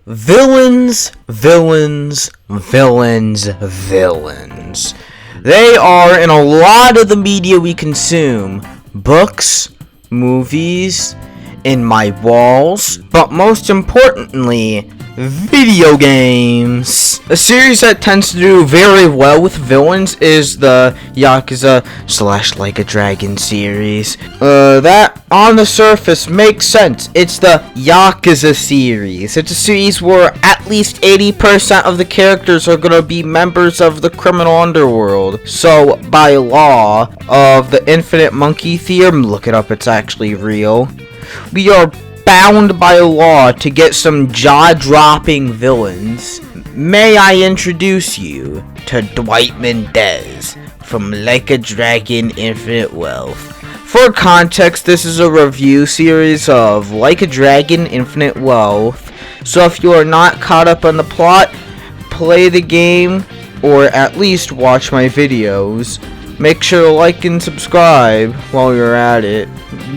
Villains, villains, villains, villains. They are in a lot of the media we consume. Books, movies, in my walls, but most importantly, video games. A series that tends to do very well with villains is the Yakuza / Like a Dragon series. That on the surface makes sense. It's the Yakuza series. It's a series where at least 80% of the characters are gonna be members of the criminal underworld. So, by law of the infinite monkey theorem, look it up, it's actually real. We are bound by law to get some jaw-dropping villains. May I introduce you to Dwight Mendez from Like a Dragon Infinite Wealth. For context, this is a review series of Like a Dragon Infinite Wealth, so if you are not caught up on the plot, play the game, or at least watch my videos. Make sure to like and subscribe while you're at it.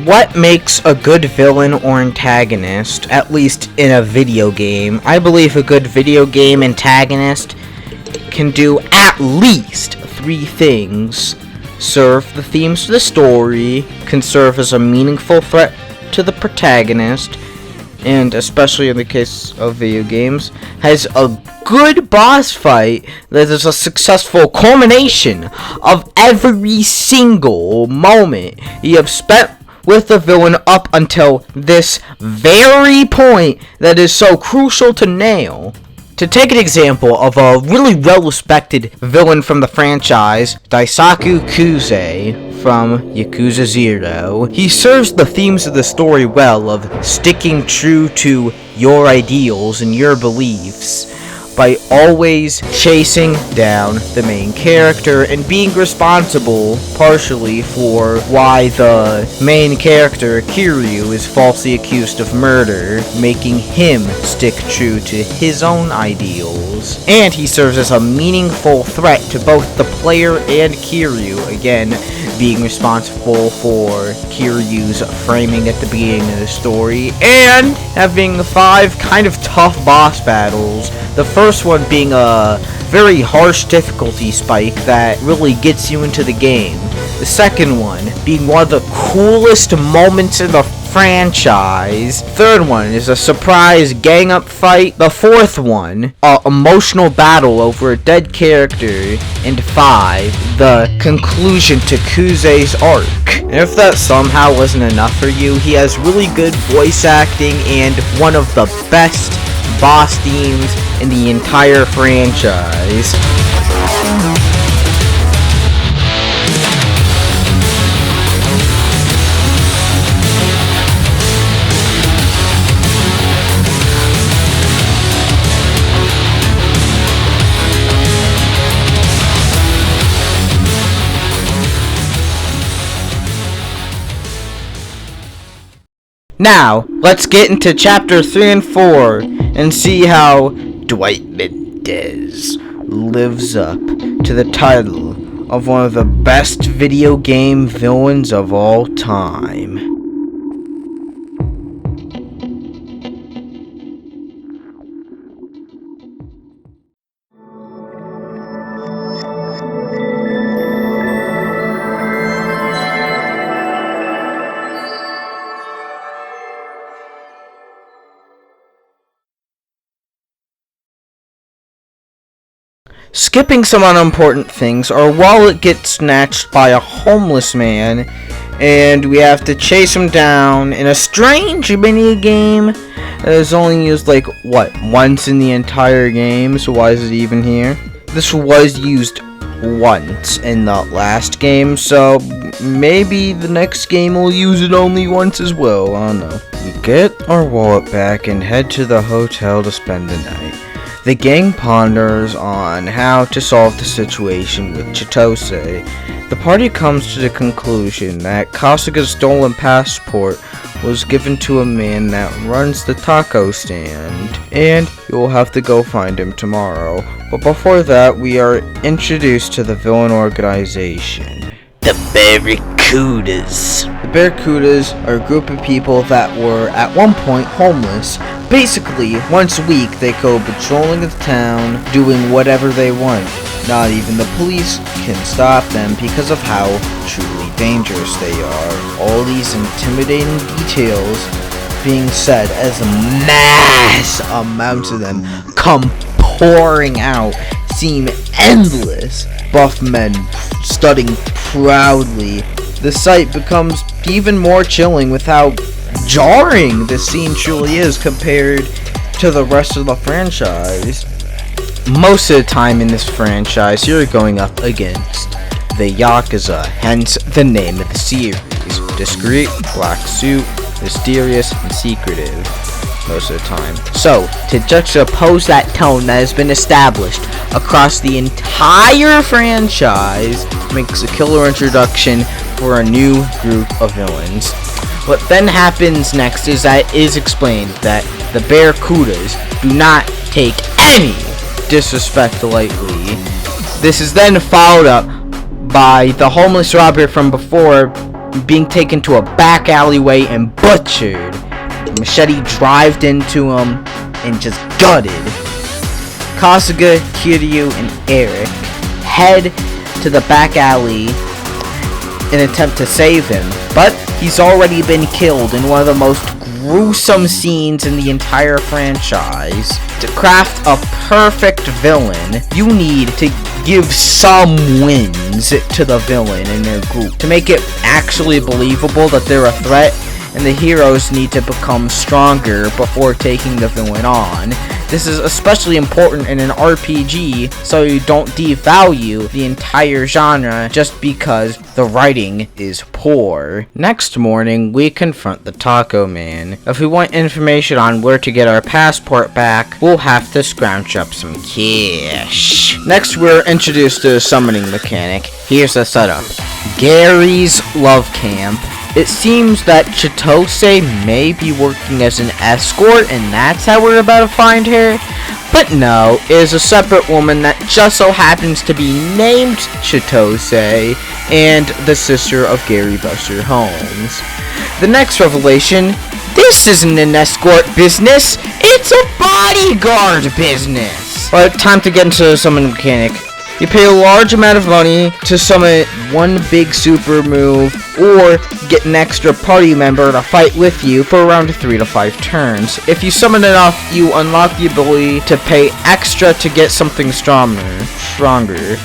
What makes a good villain or antagonist, at least in a video game? I believe a good video game antagonist can do at least 3 things. Serve the themes of the story, can serve as a meaningful threat to the protagonist, and especially in the case of video games, has a good boss fight that is a successful culmination of every single moment you have spent with the villain up until this very point that is so crucial to nail. To take an example of a really well-respected villain from the franchise, Daisaku Kuze from Yakuza 0, he serves the themes of the story well of sticking true to your ideals and your beliefs by always chasing down the main character and being responsible partially for why the main character, Kiryu, is falsely accused of murder, making him stick true to his own ideals. And he serves as a meaningful threat to both the player and Kiryu, again, being responsible for Kiryu's framing at the beginning of the story, and having 5 kind of tough boss battles. The first one being a very harsh difficulty spike that really gets you into the game. The second one being one of the coolest moments in the franchise. Third one is a surprise gang up fight. The fourth one, a emotional battle over a dead character. And 5, the conclusion to Kuze's arc. And if that somehow wasn't enough for you, he has really good voice acting and one of the best boss themes in the entire franchise. Now, let's get into chapter 3 and 4 and see how Dwight Mendez lives up to the title of one of the best video game villains of all time. Skipping some unimportant things, our wallet gets snatched by a homeless man, and we have to chase him down in a strange mini game that is only used once in the entire game, so why is it even here? This was used once in the last game, so maybe the next game will use it only once as well, I don't know. We get our wallet back and head to the hotel to spend the night. The gang ponders on how to solve the situation with Chitose. The party comes to the conclusion that Kasuga's stolen passport was given to a man that runs the taco stand, and you'll have to go find him tomorrow. But before that, we are introduced to the villain organization, the Barracudas. The Barracudas are a group of people that were at one point homeless. Basically, once a week they go patrolling the town, doing whatever they want. Not even the police can stop them because of how truly dangerous they are. All these intimidating details being said as mass amounts of them come pouring out seem endless. Buff men studying proudly. The sight becomes even more chilling with how jarring this scene truly is compared to the rest of the franchise. Most of the time in this franchise, you're going up against the Yakuza, hence the name of the series. Discreet, black suit, mysterious, and secretive most of the time. So, to juxtapose that tone that has been established across the entire franchise makes a killer introduction for a new group of villains. What then happens next is that it is explained that the Barracudas do not take any disrespect lightly. This is then followed up by the homeless robber from before being taken to a back alleyway and butchered. The machete drived into him and just gutted. Kasuga, Kiryu, and Eric head to the back alley in an attempt to save him, but he's already been killed in one of the most gruesome scenes in the entire franchise. To craft a perfect villain, you need to give some wins to the villain in their group to make it actually believable that they're a threat, and the heroes need to become stronger before taking the villain on. This is especially important in an RPG, so you don't devalue the entire genre just because the writing is poor. Next morning, we confront the Taco Man. If we want information on where to get our passport back, we'll have to scrounge up some cash. Next, we're introduced to a summoning mechanic. Here's the setup. Gary's Love Camp. It seems that Chitose may be working as an escort, and that's how we're about to find her. But no, it is a separate woman that just so happens to be named Chitose, and the sister of Gary Buster Holmes. The next revelation, this isn't an escort business, it's a bodyguard business. But time to get into the summon mechanic. You pay a large amount of money to summon one big super move, or get an extra party member to fight with you for around 3 to 5 turns. If you summon enough, you unlock the ability to pay extra to get something stronger.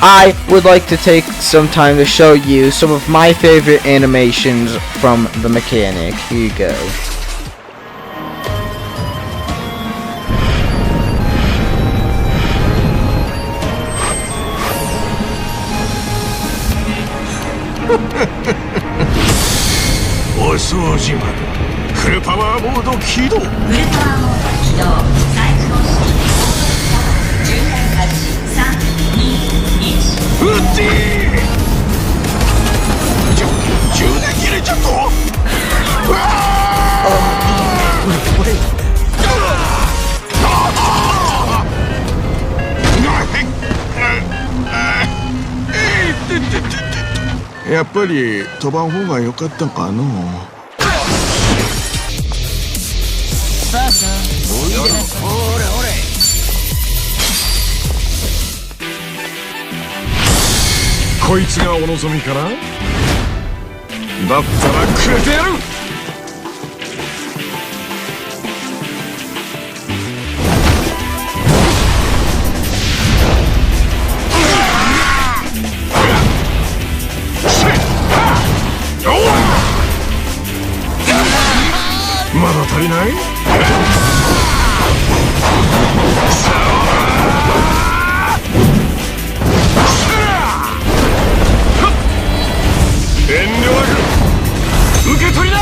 I would like to take some time to show you some of my favorite animations from the mechanic. Here you go.お掃除までフルパワーモード起動。フルパワーモード起動。最高式重大開始。3、2、1。うっちー。充電切れちゃった。うわー。これ。やっぱり飛ばん方が良かったかの。さあさあ、おいでな。ほれほれ。こいつがお望みかな。だったらくれてやる。まだ足りない？遠慮なく受け取りな！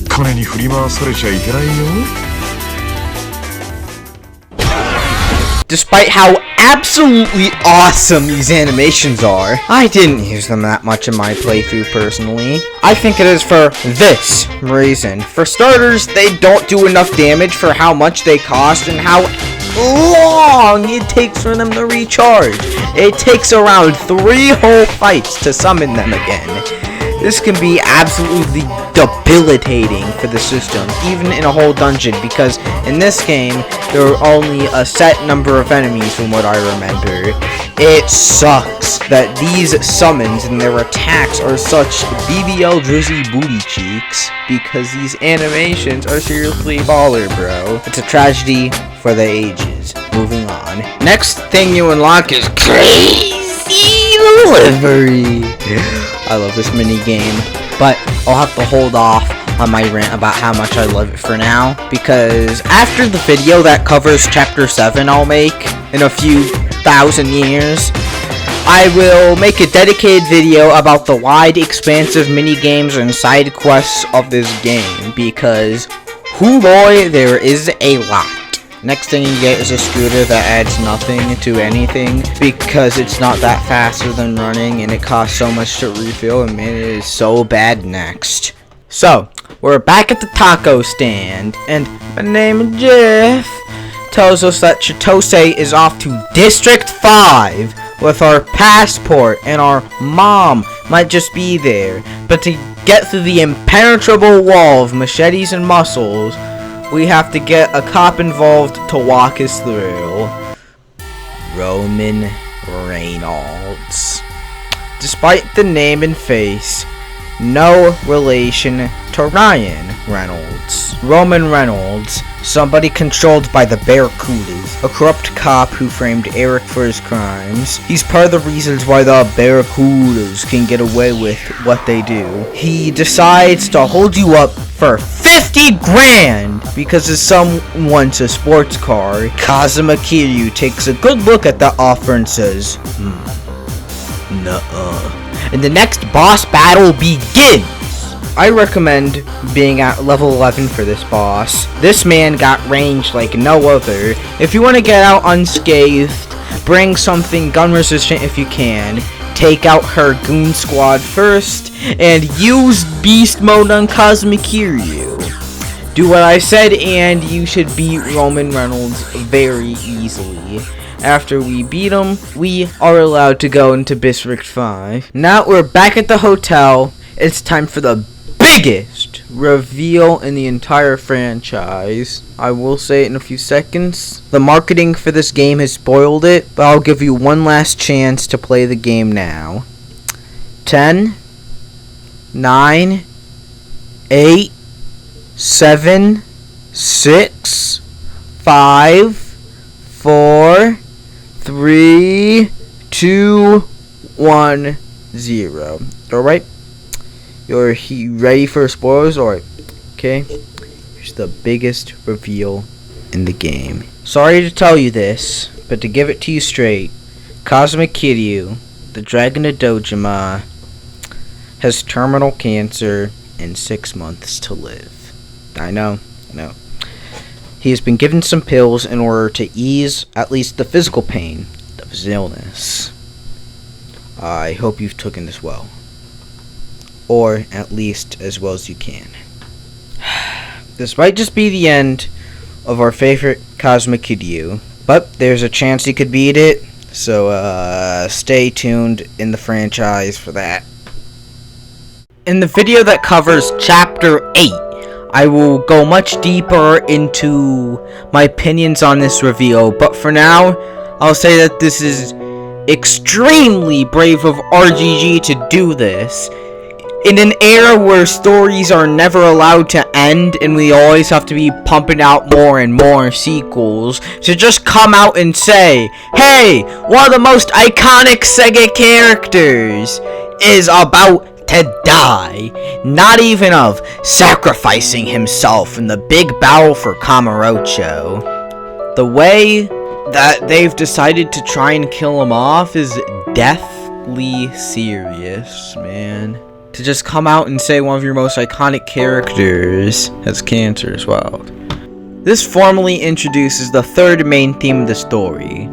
金に振り回されちゃいけないよ。Despite how absolutely awesome these animations are. I didn't use them that much in my playthrough personally. I think it is for this reason. For starters, they don't do enough damage for how much they cost and how long it takes for them to recharge. It takes around 3 whole fights to summon them again. This can be absolutely debilitating for the system, even in a whole dungeon, because in this game, there are only a set number of enemies from what I remember. It sucks that these summons and their attacks are such BBL Drizzy booty cheeks, because these animations are seriously baller, bro. It's a tragedy for the ages. Moving on. Next thing you unlock is Crazy Delivery. I love this mini game, but I'll have to hold off on my rant about how much I love it for now, because after the video that covers chapter 7 I'll make in a few thousand years, I will make a dedicated video about the wide expansive mini games and side quests of this game, because hoo boy, there is a lot. Next thing you get is a scooter that adds nothing to anything, because it's not that faster than running and it costs so much to refill, and man, it is so bad. Next. So, we're back at the taco stand, and my name is Jeff tells us that Chitose is off to District 5 with our passport, and our mom might just be there. But to get through the impenetrable wall of machetes and muscles, we have to get a cop involved to walk us through. Roman Reynolds. Despite the name and face, no relation to Ryan Reynolds. Roman Reynolds, somebody controlled by the Barracudas, a corrupt cop who framed Eric for his crimes. He's part of the reasons why the Barracudas can get away with what they do. He decides to hold you up for 50 grand because his son wants a sports car. Kazuma Kiryu takes a good look at the offer and says, nuh-uh. And the next boss battle begins! I recommend being at level 11 for this boss. This man got range like no other. If you want to get out unscathed, bring something gun resistant if you can. Take out her goon squad first, and use beast mode on Kazuma Kiryu. Do what I said and you should beat Roman Reynolds very easily. After we beat him, we are allowed to go into District 5. Now we're back at the hotel. It's time for the biggest reveal in the entire franchise. I will say it in a few seconds. The marketing for this game has spoiled it, but I'll give you one last chance to play the game now. 10, 9, 8, 7, 6, 5, 4, 3, 2, 1, 0. Alright? You're ready for spoilers? Alright. Okay. Here's the biggest reveal in the game. Sorry to tell you this, but to give it to you straight, Kazuma Kiryu, the Dragon of Dojima, has terminal cancer and 6 months to live. I know. He has been given some pills in order to ease at least the physical pain of his illness. I hope you've taken this well. Or at least as well as you can. This might just be the end of our favorite Kazuma Kiryu, but there's a chance he could beat it, so stay tuned in the franchise for that. In the video that covers Chapter 8, I will go much deeper into my opinions on this reveal, but for now, I'll say that this is extremely brave of RGG to do this. In an era where stories are never allowed to end and we always have to be pumping out more and more sequels, to just come out and say, hey, one of the most iconic Sega characters is about to die, not even of sacrificing himself in the big battle for Kamurocho. The way that they've decided to try and kill him off is deathly serious, man. To just come out and say one of your most iconic characters has cancer as well. This formally introduces the third main theme of the story,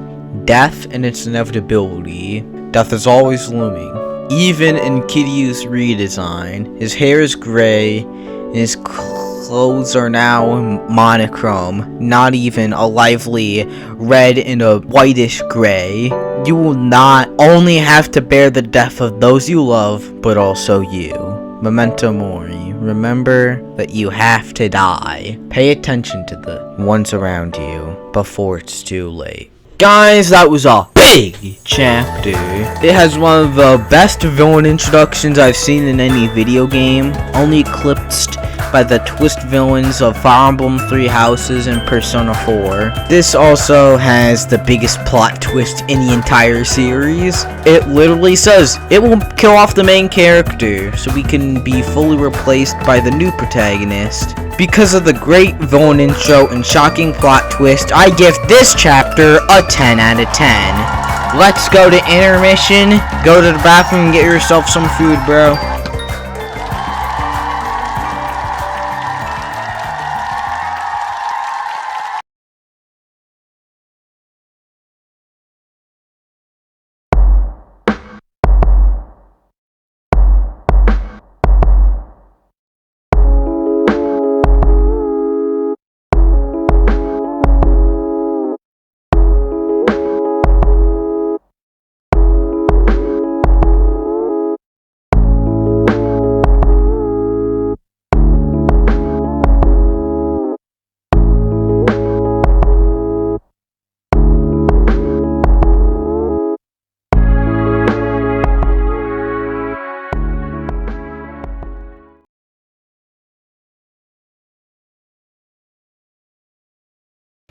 death and its inevitability. Death is always looming. Even in Kiryu's redesign, his hair is gray, and his clothes are now monochrome, not even a lively red and a whitish gray. You will not only have to bear the death of those you love, but also you. Memento mori. Remember that you have to die. Pay attention to the ones around you before it's too late. Guys, that was a big chapter. It has one of the best villain introductions I've seen in any video game, only eclipsed by the twist villains of Fire Emblem 3 Houses and Persona 4. This also has the biggest plot twist in the entire series. It literally says it will kill off the main character so we can be fully replaced by the new protagonist. Because of the great villain intro and shocking plot twist, I give this chapter a 10 out of 10. Let's go to intermission. Go to the bathroom and get yourself some food, bro.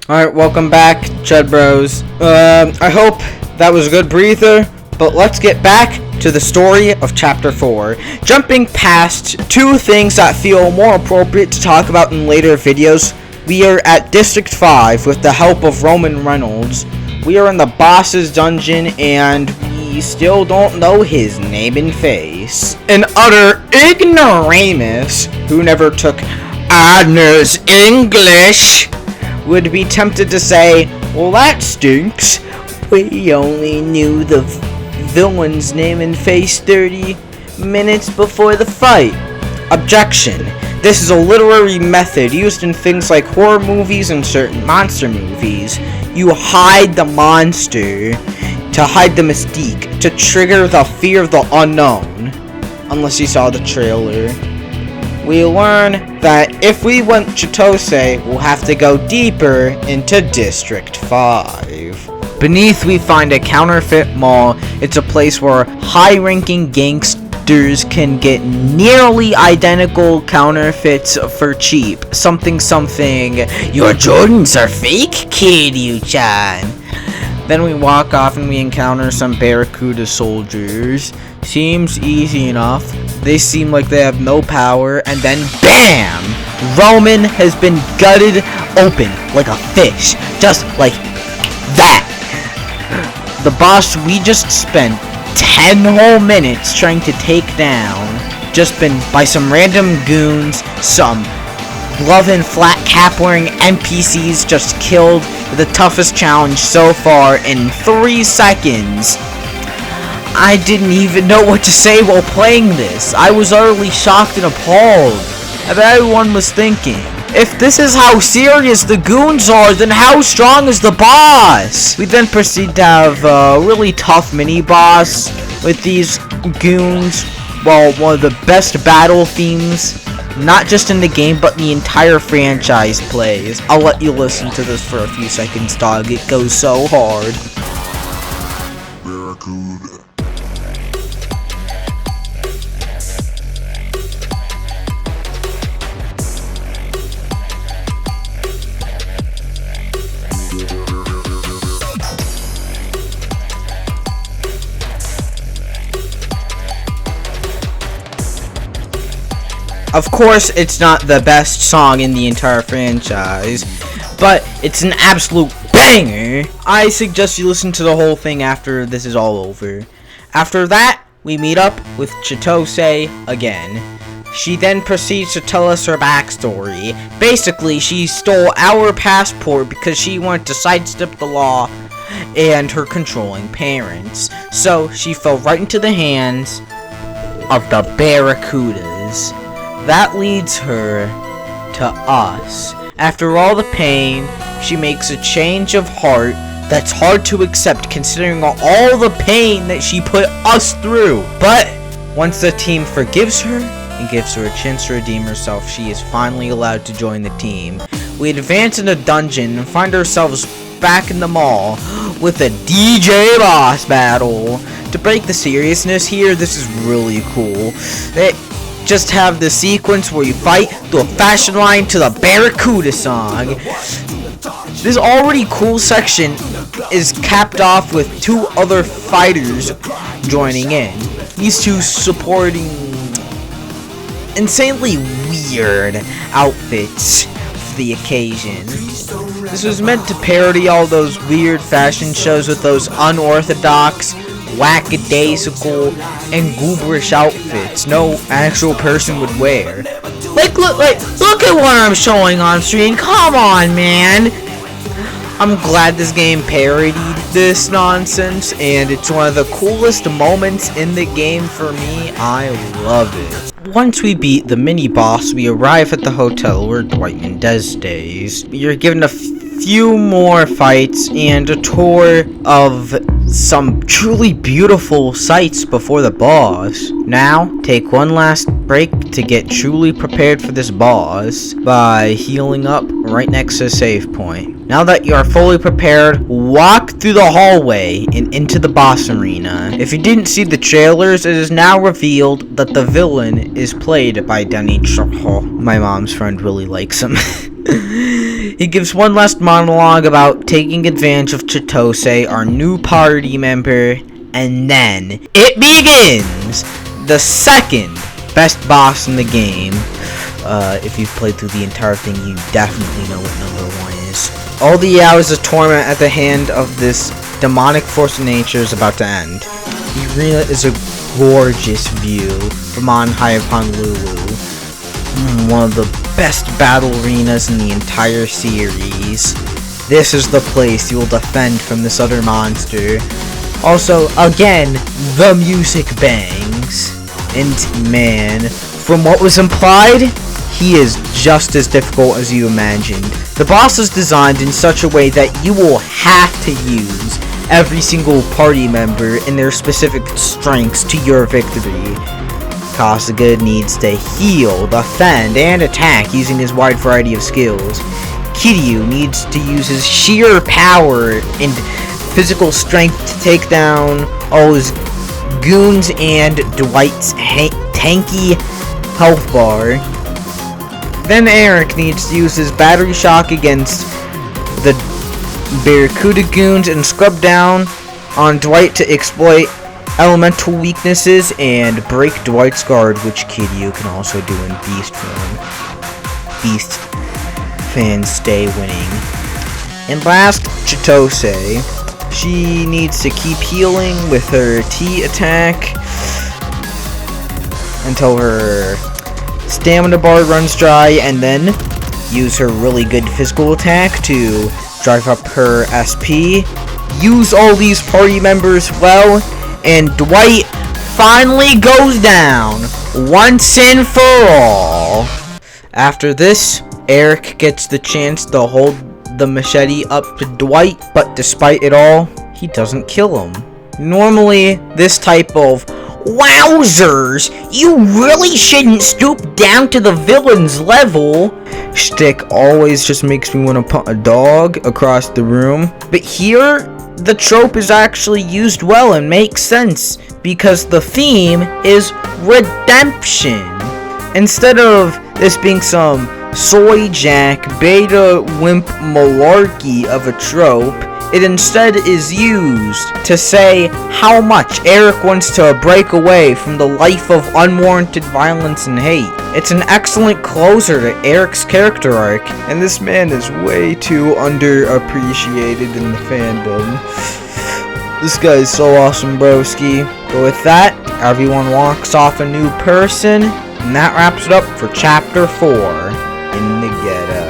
Alright, welcome back, Chud Bros. I hope that was a good breather, but let's get back to the story of Chapter 4. Jumping past two things that feel more appropriate to talk about in later videos, we are at District 5 with the help of Reynolds. We are in the boss's dungeon, and we still don't know his name and face. An utter ignoramus who never took honors English would be tempted to say, well, that stinks. We only knew the villain's name and face 30 minutes before the fight. Objection. This is a literary method used in things like horror movies and certain monster movies. You hide the monster to hide the mystique, to trigger the fear of the unknown. Unless you saw the trailer. We learn that if we want Chitose, we'll have to go deeper into District 5. Beneath, we find a counterfeit mall. It's a place where high-ranking gangsters can get nearly identical counterfeits for cheap. Something, your Jordans are fake, Kiryu-chan. Then we walk off and we encounter some Barracuda soldiers. Seems easy enough. They seem like they have no power, and then BAM! Roman has been gutted open like a fish. Just like that. The boss we just spent 10 whole minutes trying to take down, just been by some random goons, some glove and flat cap wearing NPCs just killed the toughest challenge so far in 3 seconds. I didn't even know what to say while playing this. I was utterly shocked and appalled. And everyone was thinking, if this is how serious the goons are, then how strong is the boss? We then proceed to have a really tough mini-boss with these goons. Well, one of the best battle themes, not just in the game, but in the entire franchise plays. I'll let you listen to this for a few seconds, dog. It goes so hard. Barracuda. Of course, it's not the best song in the entire franchise, but it's an absolute banger. I suggest you listen to the whole thing after this is all over. After that, we meet up with Chitose again. She then proceeds to tell us her backstory. Basically, she stole our passport because she wanted to sidestep the law and her controlling parents. So she fell right into the hands of the Barracudas. That leads her to us. After all the pain, she makes a change of heart that's hard to accept considering all the pain that she put us through. But once the team forgives her and gives her a chance to redeem herself, she is finally allowed to join the team. We advance in a dungeon and find ourselves back in the mall with a DJ boss battle. To break the seriousness here, this is really cool. They just have the sequence where you fight through a fashion line to the Barracuda song. This already cool section is capped off with two other fighters joining in. These two supporting insanely weird outfits for the occasion. This was meant to parody all those weird fashion shows with those unorthodox, lackadaisical, and gooberish outfits no actual person would wear. Look at what I'm showing on screen. Come on, man. I'm glad this game parodied this nonsense, and it's one of the coolest moments in the game for me. I love it. Once we beat the mini-boss, we arrive at the hotel where Dwight Mendez stays. You're given a few more fights and a tour of some truly beautiful sights before the boss. Now, take one last break to get truly prepared for this boss by healing up right next to the save point. Now that you are fully prepared, walk through the hallway and into the boss arena. If you didn't see the trailers, it is now revealed that the villain is played by Trejo. My mom's friend really likes him. He gives one last monologue about taking advantage of Chitose, our new party member, and then it begins! The second best boss in the game. If you've played through the entire thing, you definitely know what number 1 is. All the hours of torment at the hand of this demonic force of nature is about to end. The arena is a gorgeous view from on high of Honolulu. One of the best battle arenas in the entire series. This is the place you will defend from this other monster. Also, again, the music bangs. And man, from what was implied, he is just as difficult as you imagined. The boss is designed in such a way that you will have to use every single party member and their specific strengths to your victory. Kasuga needs to heal, defend, and attack using his wide variety of skills. Kiryu needs to use his sheer power and physical strength to take down all his goons and Dwight's tanky health bar. Then Eric needs to use his battery shock against the Barracuda goons and scrub down on Dwight to exploit elemental weaknesses and break Dwight's guard, which Kiryu can also do in Beast form. Beast fans stay winning. And last, Chitose. She needs to keep healing with her T attack until her stamina bar runs dry, and then use her really good physical attack to drive up her SP. Use all these party members well, and Dwight finally goes down once and for all. After this, Eric gets the chance to hold the machete up to Dwight, but despite it all, he doesn't kill him. Normally, this type of "wowzers, you really shouldn't stoop down to the villain's level" shtick always just makes me want to put a dog across the room. But here, the trope is actually used well and makes sense because the theme is redemption. Instead of this being some soy jack beta wimp malarkey of a trope, it instead is used to say how much Eric wants to break away from the life of unwarranted violence and hate. It's an excellent closer to Eric's character arc, and this man is way too underappreciated in the fandom. This guy is so awesome, broski. But with that, everyone walks off a new person, and that wraps it up for Chapter 4, In the Ghetto.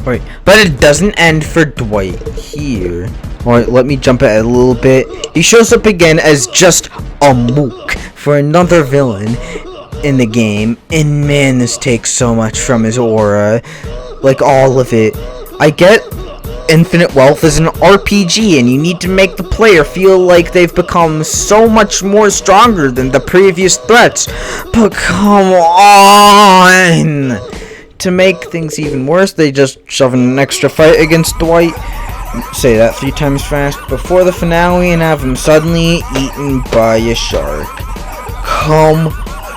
Alright, but it doesn't end for Dwight here. Alright, let me jump ahead a little bit. He shows up again as just a mook for another villain in the game. And man, this takes so much from his aura. Like, all of it. I get infinite wealth is an RPG, and you need to make the player feel like they've become so much more stronger than the previous threats. But come on! To make things even worse, they just shove in an extra fight against Dwight. Say that 3 times fast before the finale and have him suddenly eaten by a shark. Come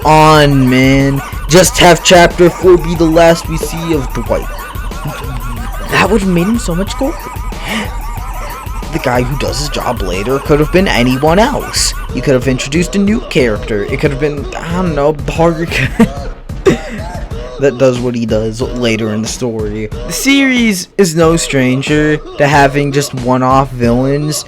on, man. Just have chapter 4 be the last we see of Dwight. That would have made him so much cooler. The guy who does his job later could have been anyone else. You could have introduced a new character. It could have been, I don't know, Barracudas. That does what he does later in the story. The series is no stranger to having just one-off villains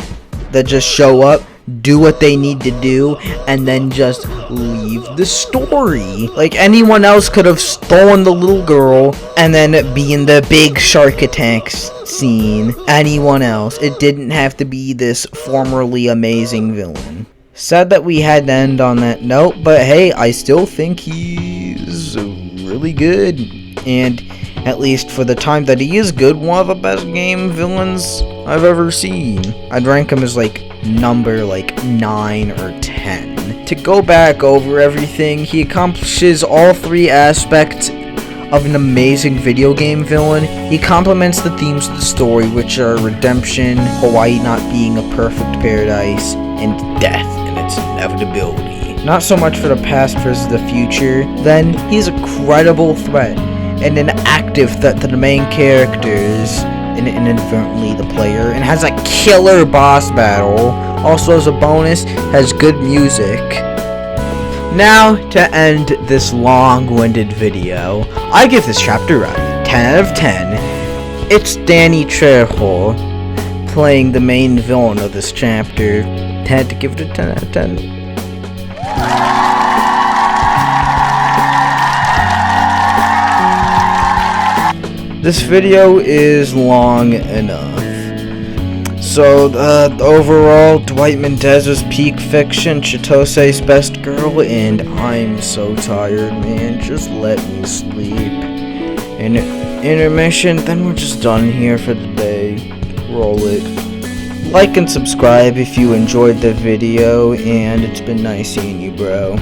that just show up, do what they need to do, and then just leave the story. Like, anyone else could have stolen the little girl and then be in the big shark attack scene. Anyone else. It didn't have to be this formerly amazing villain. Sad that we had to end on that note, but hey, I still think he's really good, and at least for the time that he is good, one of the best game villains I've ever seen. I'd rank him as like number 9 or 10. To go back over everything, he accomplishes all 3 aspects of an amazing video game villain. He complements the themes of the story, which are redemption, Hawaii not being a perfect paradise, and death and its inevitability. Not so much for the past versus the future. Then, he's a credible threat and an active threat to the main characters and inadvertently the player, and has a killer boss battle. Also, as a bonus, has good music. Now, to end this long-winded video, I give this chapter a 10 out of 10. It's Danny Trejo playing the main villain of this chapter. Had to give it a 10 out of 10. This video is long enough. So, overall, Dwight Mendez was peak fiction, Chitose's best girl, and I'm so tired, man. Just let me sleep. And intermission, then we're just done here for the day. Roll it. Like and subscribe if you enjoyed the video, and it's been nice seeing you, bro.